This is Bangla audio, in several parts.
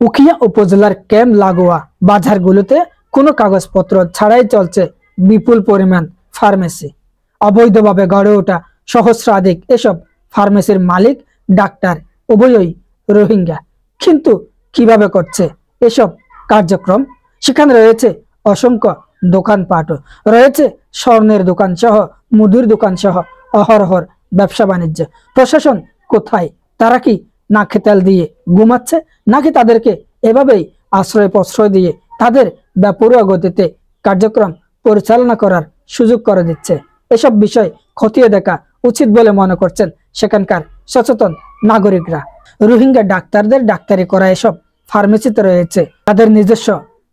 উখিয়া উপজেলার ক্যাম্প লাগোয়া বাজারগুলোতে কোনো কাগজপত্র ছাড়াই চলছে বিপুল পরিমাণ ফার্মেসি। অবৈধভাবে গড়ে ওঠা সহস্রাধিক এসব ফার্মেসির মালিক ডাক্তার উভয়ই রোহিঙ্গা। কিন্তু কিভাবে করছে এসব কার্যক্রম? সেখানে রয়েছে অসংখ্য দোকানপাটও, রয়েছে স্বর্ণের দোকান সহ মুদির দোকান সহ অহরহর ব্যবসা বাণিজ্য। প্রশাসন কোথায়? তারা কি নাকে তেল দিয়ে ঘুমাচ্ছে, নাকি তাদেরকে এভাবেই আশ্রয় প্রশ্রয় দিয়ে তাদের বেপরোয়া গতিতে কার্যক্রম পরিচালনা করার সুযোগ করে দিচ্ছে? এসব বিষয় খতিয়ে দেখা উচিত বলে মনে করছেন সেখানকার সচেতন নাগরিকরা। রোহিঙ্গা ডাক্তারদের ডাক্তারি করা এসব ফার্মেসিতে রয়েছে তাদের নিজস্ব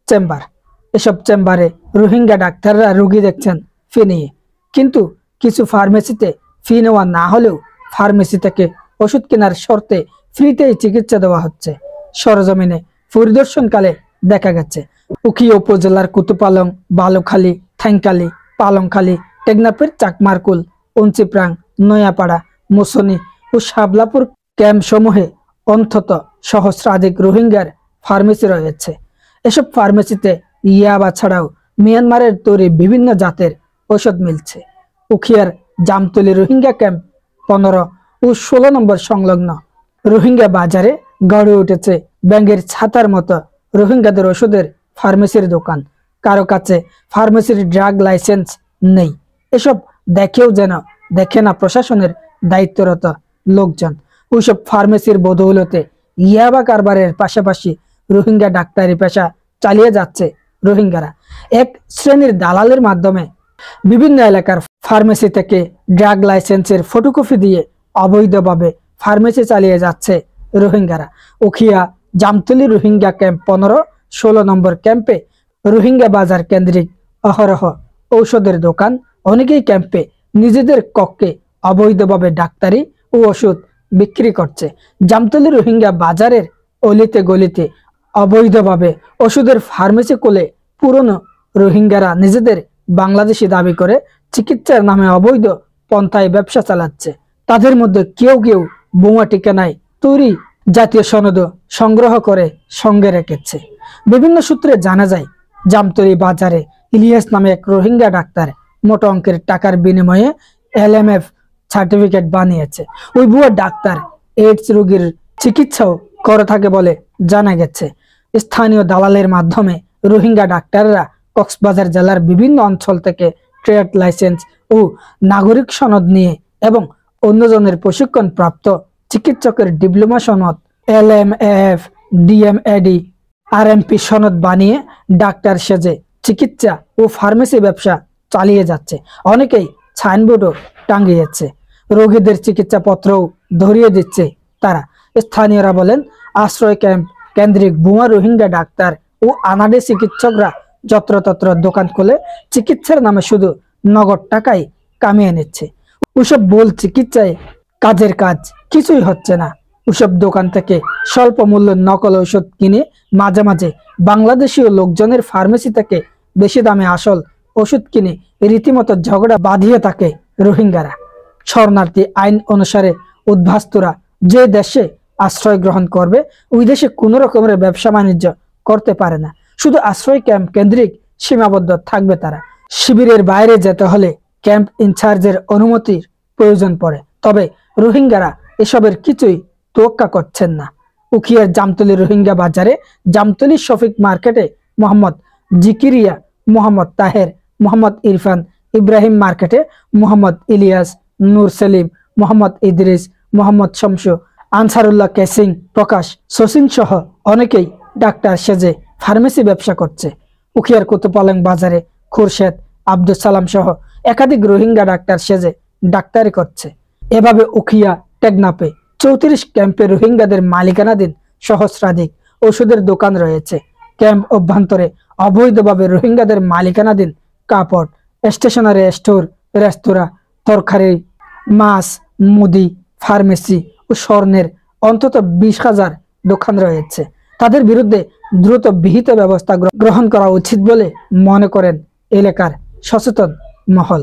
চেম্বার। এসব চেম্বারে রোহিঙ্গা ডাক্তাররা রোগী দেখছেন ফি নিয়ে। কিন্তু কিছু ফার্মেসিতে ফি নেওয়া না হলেও ফার্মেসি থেকে ওষুধ কেনার শর্তে ফ্রিতেই চিকিৎসা দেওয়া হচ্ছে। সরজমিনে পরিদর্শনকালে দেখা গেছে উখিয়া উপজেলার কুতুপালং, বালুখালী, থ্যাংকালী, পালংখালী, টেকনাফের চাকমারকুল, উঞ্চিপ্রাং, নয়াপাড়া, মুসনি ও শাবলাপুর ক্যাম্প সমূহে অন্তত সহস্রাধিক রোহিঙ্গার ফার্মেসি রয়েছে। এসব ফার্মেসিতে ইয়াবা ছাড়াও মিয়ানমারের তৈরি বিভিন্ন জাতের ঔষধ মিলছে। উখিয়ার জামতলী রোহিঙ্গা ক্যাম্প 15 ও 16 নম্বর সংলগ্ন রোহিঙ্গা বাজারে গড়ে উঠেছে ব্যাঙের ছাতার মতো রোহিঙ্গাদের ওষুধের ফার্মেসির দোকান। কারো কাছে ফার্মেসির ড্রাগ লাইসেন্স নেই। এসব দেখেও যেন দেখে না প্রশাসনের দায়িত্বরত লোকজন। ওইসব ফার্মেসির বদৌলতে ইয়াবা কারবারের পাশাপাশি রোহিঙ্গা ডাক্তারি পেশা চালিয়ে যাচ্ছে রোহিঙ্গারা। এক শ্রেণীর দালালের মাধ্যমে বিভিন্ন এলাকার ফার্মেসি থেকে ড্রাগ লাইসেন্সের ফটোকপি দিয়ে অবৈধভাবে ফার্মেসি চালিয়ে যাচ্ছে রোহিঙ্গারা। উখিয়া জামতলী রোহিঙ্গা ক্যাম্প 15-16 নম্বর ক্যাম্পে রোহিঙ্গা বাজার কেন্দ্রিক অহরহ ঔষধের দোকান। অনেকেই ক্যাম্পে নিজেদের কক্ষে অবৈধভাবে ডাক্তারি ও ওষুধ বিক্রি করছে। জামতলী রোহিঙ্গা বাজারের অলিতে গলিতে অবৈধভাবে ওষুধের ফার্মেসি খুলে পুরনো রোহিঙ্গারা নিজেদের বাংলাদেশি দাবি করে চিকিৎসার নামে অবৈধ পন্থায় ব্যবসা চালাচ্ছে। তাদের মধ্যে কেউ কেউ বোমা ঠিকানায় তৈরি জাতীয় সনদ সংগ্রহ করে সঙ্গে রেখেছে। বিভিন্ন সূত্রে জানা যায় জামতলী বাজারে ইলিয়াস নামে এক রোহিঙ্গা ডাক্তার মোটা অঙ্কের টাকার বিনিময়ে LMF সার্টিফিকেট বানিয়েছে। ওই ভুয়া ডাক্তার এইডস রোগীর চিকিৎসাও করে থাকে বলে জানা গেছে। স্থানীয় দালালের মাধ্যমে রোহিঙ্গা ডাক্তাররা কক্সবাজার জেলার বিভিন্ন অঞ্চল থেকে ট্রেড লাইসেন্স ও নাগরিক সনদ নিয়ে এবং অন্যজনের প্রশিক্ষণ প্রাপ্ত চিকিৎসকের ডিপ্লোমা সনদ LMAF, DMAD, RMP সনদ বানিয়ে ডাক্তার সেজে চিকিৎসা ও ফার্মেসি ব্যবসা চালিয়ে যাচ্ছে। অনেকেই সাইনবোর্ডও টাঙ্গিয়েছে, রোগীদের চিকিৎসাপত্রও ধরিয়ে দিচ্ছে তারা। স্থানীয়রা বলেন আশ্রয় ক্যাম্প কেন্দ্রিক ভুয়া রোহিঙ্গা ডাক্তার ও আনাড়ি চিকিৎসকরা যত্রতত্র দোকান খুলে চিকিৎসার নামে শুধু নগদ টাকাই কামিয়ে নিচ্ছে। ওসব ভুল চিকিৎসায় কাজের কাজ কিছুই হচ্ছে না। ওসব দোকান থেকে স্বল্প মূল্য নকল ঔষধ কিনে মাঝে মাঝে বাংলাদেশীয় লোকজনের ফার্মেসি থেকে বেশি দামে আসল ওষুধ কিনে রীতিমতো ঝগড়া বাঁধিয়ে থাকে রোহিঙ্গারা। শরণার্থী আইন অনুসারে উদ্বাস্তুরা যে দেশে আশ্রয় গ্রহণ করবে ওই দেশে কোনো রকমের ব্যবসা বাণিজ্য করতে পারে না। শুধু আশ্রয় ক্যাম্প কেন্দ্রিক সীমাবদ্ধ থাকবে তারা। শিবিরের বাইরে যেতে হলে ক্যাম্প ইনচার্জের অনুমতির প্রয়োজন পড়ে। তবে রোহিঙ্গারা এসবের কিছুই তোয়াক্কা করছেন না। উখিয়ার জামতলী রোহিঙ্গা বাজারে জামতলী শফিক মার্কেটে মোহাম্মদ জিকিরিয়া, মোহাম্মদ তাহের, মোহাম্মদ ইরফান, ইব্রাহিম মার্কেটে মোহাম্মদ ইলিয়াস, নূর সেলিম, মোহাম্মদ ইদ্রিস, মোহাম্মদ শমসু, আনসারুল্লাহ, কেসিং, প্রকাশ, সসিন সহ অনেকেই ডাক্তার সেজে ফার্মেসি ব্যবসা করছে। উখিয়ার কুতুপালং বাজারে খুরশেদ, আব্দুল সালাম সহ একাধিক রোহিঙ্গা ডাক্তার সেজে ডাক্তারি করছে। এভাবে উখিয়া, টেকনাফে 34 ক্যাম্পে রোহিঙ্গাদের মালিকানাধীন সহস্রাধিক ওষুধের দোকান রয়েছে। ক্যাম্প অভ্যন্তরে অবৈধভাবে রোহিঙ্গাদের মালিকানাধীন কাপড়, স্টেশনারি স্টোর, রেস্তোরাঁ, তরকারি, মাছ, মুদি, ফার্মেসি ও স্বর্ণের অন্তত 20,000 দোকান রয়েছে। তাদের বিরুদ্ধে দ্রুত বিহিত ব্যবস্থা গ্রহণ করা উচিত বলে মনে করেন এলাকার সচেতন মহল।